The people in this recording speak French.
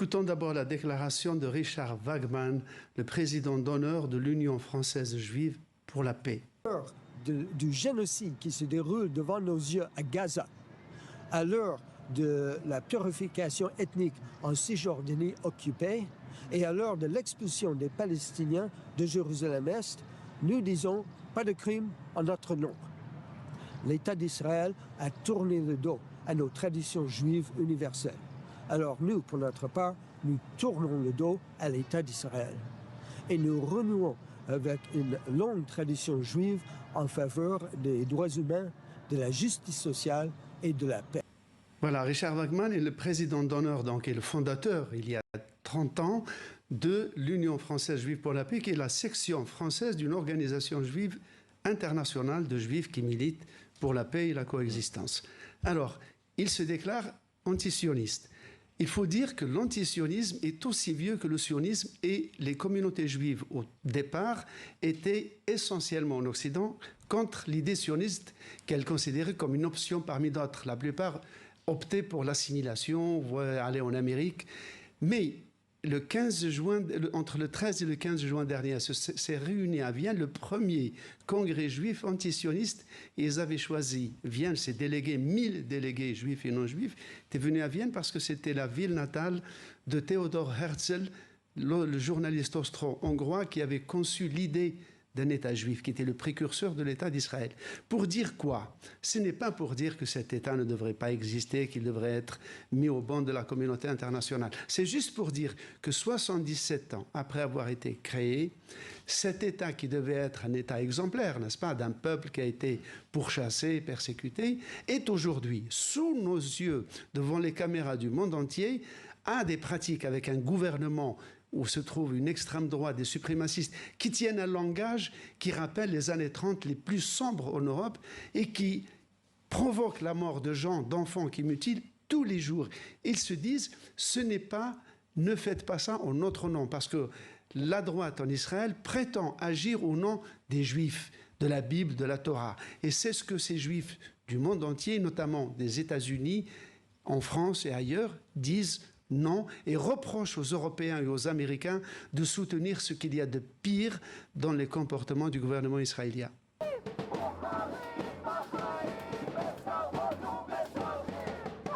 Écoutons d'abord la déclaration de Richard Wagman, le président d'honneur de l'Union française juive pour la paix. Du génocide qui se déroule devant nos yeux à Gaza, à l'heure de la purification ethnique en Cisjordanie occupée et à l'heure de l'expulsion des Palestiniens de Jérusalem-Est, nous disons pas de crime en notre nom. L'État d'Israël a tourné le dos à nos traditions juives universelles. Alors nous, pour notre part, nous tournons le dos à l'État d'Israël. Et nous renouons avec une longue tradition juive en faveur des droits humains, de la justice sociale et de la paix. Voilà, Richard Wagman est le président d'honneur, donc, et le fondateur, il y a 30 ans, de l'Union française juive pour la paix, qui est la section française d'une organisation juive internationale de juifs qui militent pour la paix et la coexistence. Alors, il se déclare antisioniste. Il faut dire que l'antisionisme est aussi vieux que le sionisme et les communautés juives, au départ, étaient essentiellement en Occident contre l'idée sioniste qu'elles considéraient comme une option parmi d'autres. La plupart optaient pour l'assimilation, aller en Amérique. Mais le 15 juin, entre le 13 et le 15 juin dernier, s'est réuni à Vienne le premier congrès juif antisioniste. Et ils avaient choisi Vienne, ces délégués, 1000 délégués juifs et non juifs, étaient venus à Vienne parce que c'était la ville natale de Theodor Herzl, le journaliste austro-hongrois qui avait conçu l'idée d'un État juif, qui était le précurseur de l'État d'Israël. Pour dire quoi? Ce n'est pas pour dire que cet État ne devrait pas exister, qu'il devrait être mis au banc de la communauté internationale. C'est juste pour dire que 77 ans après avoir été créé, cet État qui devait être un État exemplaire, n'est-ce pas, d'un peuple qui a été pourchassé, persécuté, est aujourd'hui, sous nos yeux, devant les caméras du monde entier, a des pratiques avec un gouvernement où se trouve une extrême droite, des suprémacistes, qui tiennent un langage qui rappelle les années 30 les plus sombres en Europe et qui provoquent la mort de gens, d'enfants qui mutilent tous les jours. Ils se disent, ce n'est pas, ne faites pas ça en notre nom, parce que la droite en Israël prétend agir au nom des Juifs, de la Bible, de la Torah. Et c'est ce que ces Juifs du monde entier, notamment des États-Unis, en France et ailleurs, disent non, et reproche aux Européens et aux Américains de soutenir ce qu'il y a de pire dans les comportements du gouvernement israélien.